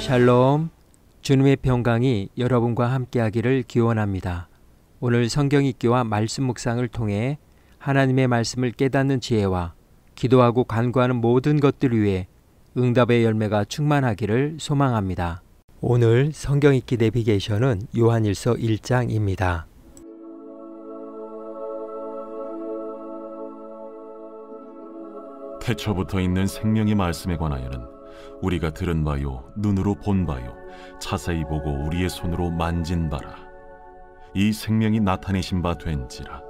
샬롬, 주님의 평강이 여러분과 함께하기를 기원합니다. 오늘 성경 읽기와 말씀 묵상을 통해 하나님의 말씀을 깨닫는 지혜와 기도하고 간구하는 모든 것들 위해 응답의 열매가 충만하기를 소망합니다. 오늘 성경 읽기 내비게이션은 요한일서 1장입니다. 태초부터 있는 생명의 말씀에 관하여는 우리가 들은 바요 눈으로 본 바요 자세히 보고 우리의 손으로 만진 바라. 이 생명이 나타내신 바 된지라.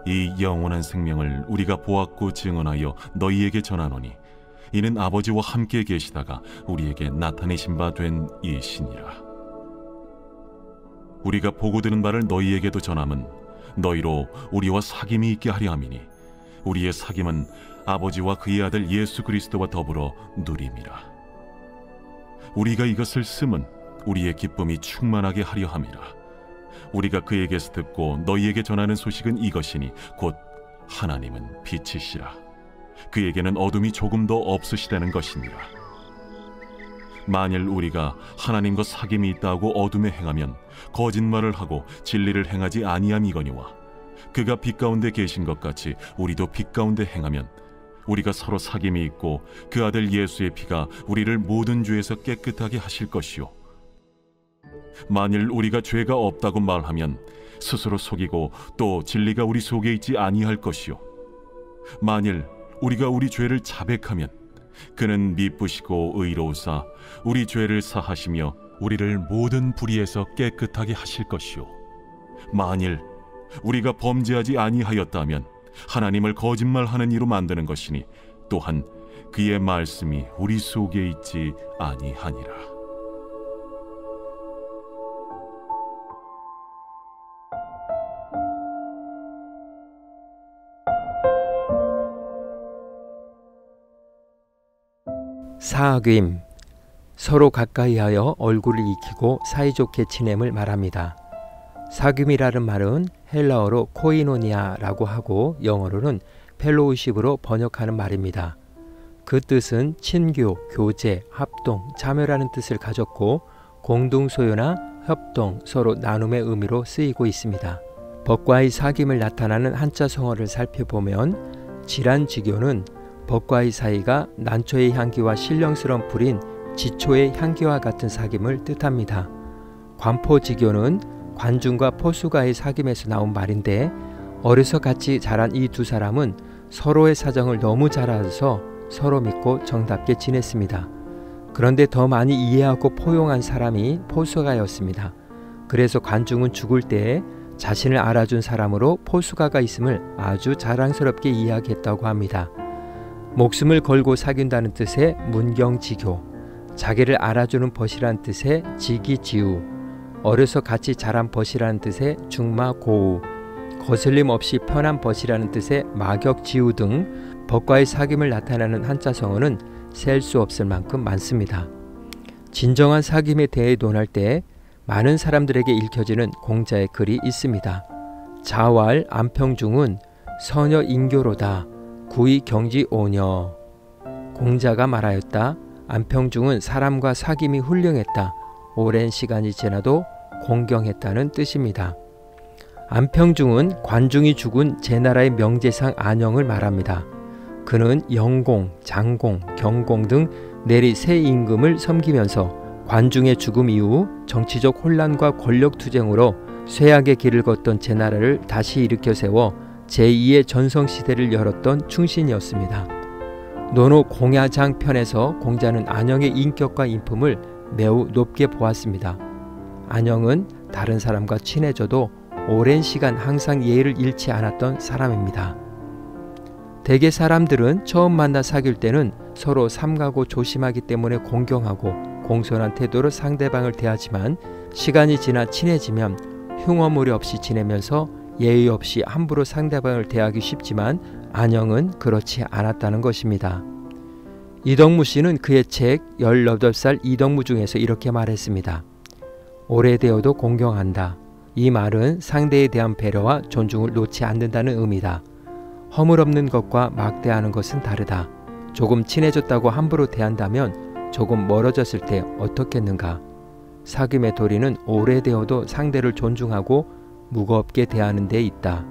이 영원한 생명을 우리가 보았고 증언하여 너희에게 전하노니 이는 아버지와 함께 계시다가 우리에게 나타내신 바 된 이시니라. 우리가 보고 들은 바를 너희에게도 전함은 너희로 우리와 사귐이 있게 하려 함이니 우리의 사귐은 아버지와 그의 아들 예수 그리스도와 더불어 누림이라. 우리가 이것을 쓰면 우리의 기쁨이 충만하게 하려 함이라. 우리가 그에게서 듣고 너희에게 전하는 소식은 이것이니 곧 하나님은 빛이시라. 그에게는 어둠이 조금도 없으시다는 것이니라. 만일 우리가 하나님과 사귐이 있다고 어둠에 행하면 거짓말을 하고 진리를 행하지 아니함이거니와 그가 빛 가운데 계신 것 같이 우리도 빛 가운데 행하면 우리가 서로 사귐이 있고 그 아들 예수의 피가 우리를 모든 죄에서 깨끗하게 하실 것이요, 만일 우리가 죄가 없다고 말하면 스스로 속이고 또 진리가 우리 속에 있지 아니할 것이요, 만일 우리가 우리 죄를 자백하면 그는 미쁘시고 의로우사 우리 죄를 사하시며 우리를 모든 불의에서 깨끗하게 하실 것이요, 만일 우리가 범죄하지 아니하였다면 하나님을 거짓말하는 이로 만드는 것이니 또한 그의 말씀이 우리 속에 있지 아니하니라. 사귐, 서로 가까이하여 얼굴을 익히고 사이좋게 지냄을 말합니다. 사귐이라는 말은 헬라어로 코이노니아라고 하고 영어로는 펠로우십으로 번역하는 말입니다. 그 뜻은 친교, 교제, 합동, 자매라는 뜻을 가졌고 공동 소유나 협동, 서로 나눔의 의미로 쓰이고 있습니다. 법과의 사귐을 나타나는 한자 성어를 살펴보면 질환지교는 법과의 사이가 난초의 향기와 신령스러운 불인 지초의 향기와 같은 사귐을 뜻합니다. 관포지교는 관중과 포수가의 사귐에서 나온 말인데 어려서 같이 자란 이 두 사람은 서로의 사정을 너무 잘 알아서 서로 믿고 정답게 지냈습니다. 그런데 더 많이 이해하고 포용한 사람이 포수가였습니다. 그래서 관중은 죽을 때에 자신을 알아준 사람으로 포수가가 있음을 아주 자랑스럽게 이야기했다고 합니다. 목숨을 걸고 사귄다는 뜻의 문경지교, 자기를 알아주는 벗이라는 뜻의 지기지우, 어려서 같이 자란 벗이라는 뜻의 중마고우, 거슬림 없이 편한 벗이라는 뜻의 마격지우 등 법과의 사귐을 나타내는 한자 성어는 셀 수 없을 만큼 많습니다. 진정한 사귐에 대해 논할 때 많은 사람들에게 읽혀지는 공자의 글이 있습니다. 자왈 안평중은 서녀 인교로다 구이 경지 오녀. 공자가 말하였다. 안평중은 사람과 사귐이 훌륭했다. 오랜 시간이 지나도 공경했다는 뜻입니다. 안평중은 관중이 죽은 제나라의 명제상 안영을 말합니다. 그는 영공, 장공, 경공 등 내리 세 임금을 섬기면서 관중의 죽음 이후 정치적 혼란과 권력투쟁으로 쇠약의 길을 걷던 제나라를 다시 일으켜 세워 제2의 전성시대를 열었던 충신이었습니다. 논어 공야장 편에서 공자는 안영의 인격과 인품을 매우 높게 보았습니다. 안영은 다른 사람과 친해져도 오랜 시간 항상 예의를 잃지 않았던 사람입니다. 대개 사람들은 처음 만나 사귈 때는 서로 삼가고 조심하기 때문에 공경하고 공손한 태도로 상대방을 대하지만 시간이 지나 친해지면 흉어무리 없이 지내면서 예의 없이 함부로 상대방을 대하기 쉽지만 안영은 그렇지 않았다는 것입니다. 이덕무 씨는 그의 책 18살 이덕무 중에서 이렇게 말했습니다. 오래되어도 공경한다. 이 말은 상대에 대한 배려와 존중을 놓지 않는다는 의미다. 허물없는 것과 막대하는 것은 다르다. 조금 친해졌다고 함부로 대한다면 조금 멀어졌을 때 어떻겠는가? 사귐의 도리는 오래되어도 상대를 존중하고 무겁게 대하는 데 있다.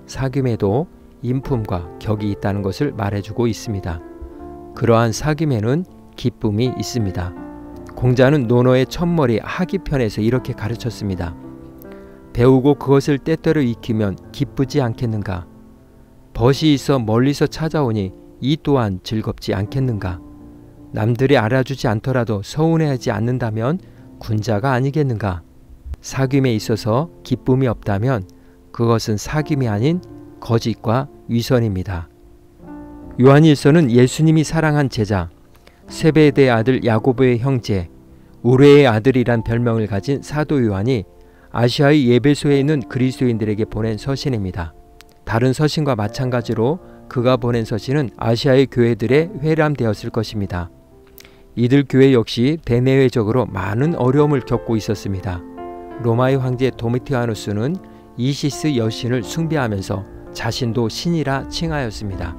사귐에도 인품과 격이 있다는 것을 말해주고 있습니다. 그러한 사귐에는 기쁨이 있습니다. 공자는 논어의 첫머리 하기편에서 이렇게 가르쳤습니다. 배우고 그것을 때때로 익히면 기쁘지 않겠는가? 벗이 있어 멀리서 찾아오니 이 또한 즐겁지 않겠는가? 남들이 알아주지 않더라도 서운해하지 않는다면 군자가 아니겠는가? 사귐에 있어서 기쁨이 없다면 그것은 사귐이 아닌 거짓과 위선입니다. 요한일서는 예수님이 사랑한 제자, 세베대의 아들 야고보의 형제, 우레의 아들이란 별명을 가진 사도 요한이 아시아의 예배소에 있는 그리스도인들에게 보낸 서신입니다. 다른 서신과 마찬가지로 그가 보낸 서신은 아시아의 교회들에 회람되었을 것입니다. 이들 교회 역시 대내외적으로 많은 어려움을 겪고 있었습니다. 로마의 황제 도미티아누스는 이시스 여신을 숭배하면서 자신도 신이라 칭하였습니다.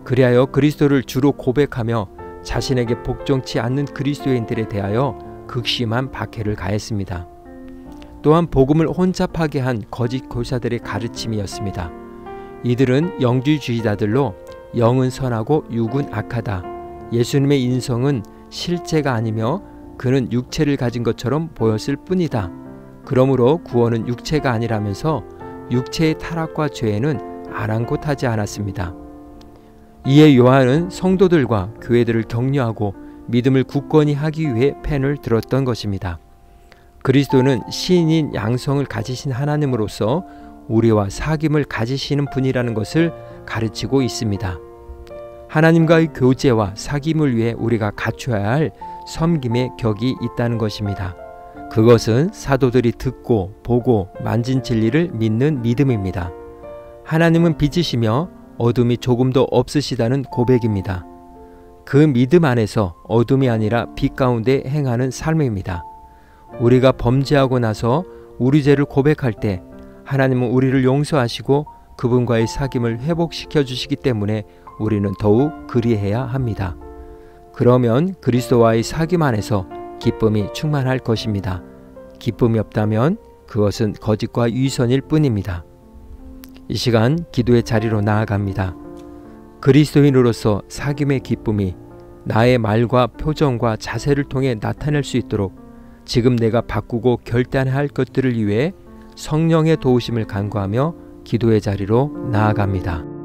그리하여 그리스도를 주로 고백하며 자신에게 복종치 않는 그리스도인들에 대하여 극심한 박해를 가했습니다. 또한 복음을 혼잡하게 한 거짓 교사들의 가르침이었습니다. 이들은 영주주의자들로 영은 선하고 육은 악하다. 예수님의 인성은 실제가 아니며 그는 육체를 가진 것처럼 보였을 뿐이다. 그러므로 구원은 육체가 아니라면서 육체의 타락과 죄에는 아랑곳하지 않았습니다. 이에 요한은 성도들과 교회들을 격려하고 믿음을 굳건히 하기 위해 펜을 들었던 것입니다. 그리스도는 시인인 양성을 가지신 하나님으로서 우리와 사귐을 가지시는 분이라는 것을 가르치고 있습니다. 하나님과의 교제와 사귐을 위해 우리가 갖춰야 할 섬김의 격이 있다는 것입니다. 그것은 사도들이 듣고 보고 만진 진리를 믿는 믿음입니다. 하나님은 빛이시며 어둠이 조금도 없으시다는 고백입니다. 그 믿음 안에서 어둠이 아니라 빛 가운데 행하는 삶입니다. 우리가 범죄하고 나서 우리 죄를 고백할 때 하나님은 우리를 용서하시고 그분과의 사귐을 회복시켜 주시기 때문에 우리는 더욱 그리해야 합니다. 그러면 그리스도와의 사귐 안에서 기쁨이 충만할 것입니다. 기쁨이 없다면 그것은 거짓과 위선일 뿐입니다. 이 시간 기도의 자리로 나아갑니다. 그리스도인으로서 사귐의 기쁨이 나의 말과 표정과 자세를 통해 나타낼 수 있도록 지금 내가 바꾸고 결단해야 할 것들을 위해 성령의 도우심을 간구하며 기도의 자리로 나아갑니다.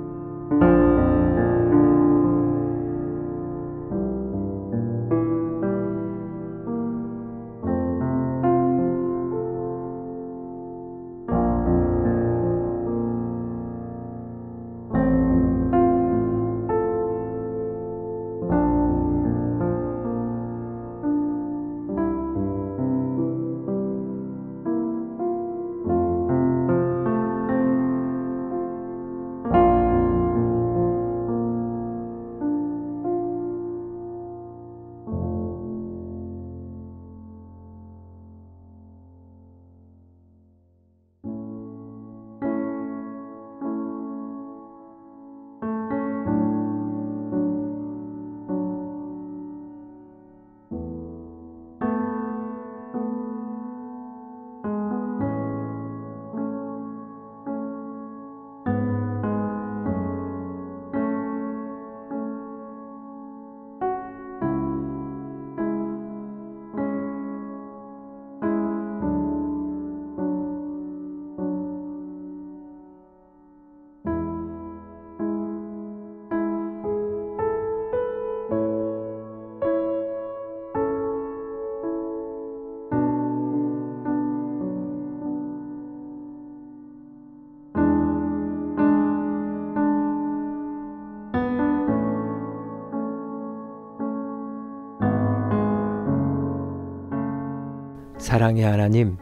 사랑의 하나님,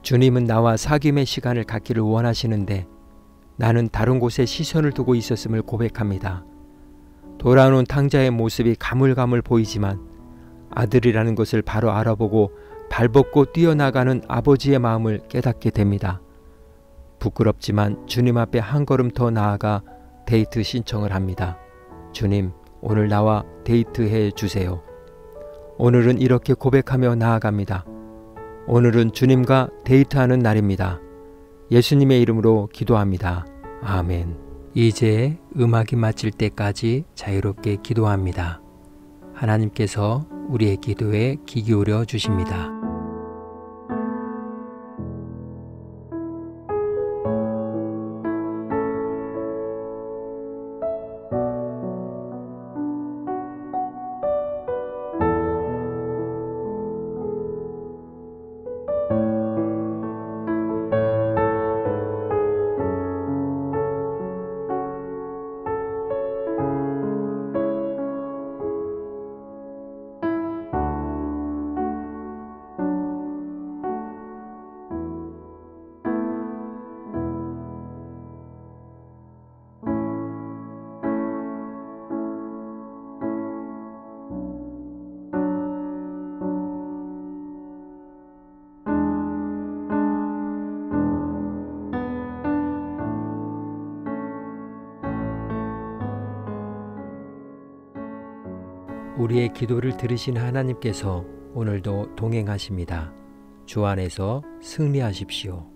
주님은 나와 사귐의 시간을 갖기를 원하시는데 나는 다른 곳에 시선을 두고 있었음을 고백합니다. 돌아오는 탕자의 모습이 가물가물 보이지만 아들이라는 것을 바로 알아보고 발벗고 뛰어나가는 아버지의 마음을 깨닫게 됩니다. 부끄럽지만 주님 앞에 한 걸음 더 나아가 데이트 신청을 합니다. 주님, 오늘 나와 데이트해 주세요. 오늘은 이렇게 고백하며 나아갑니다. 오늘은 주님과 데이트하는 날입니다. 예수님의 이름으로 기도합니다. 아멘. 이제 음악이 마칠 때까지 자유롭게 기도합니다. 하나님께서 우리의 기도에 귀 기울여 주십니다. 우리의 기도를 들으신 하나님께서 오늘도 동행하십니다. 주 안에서 승리하십시오.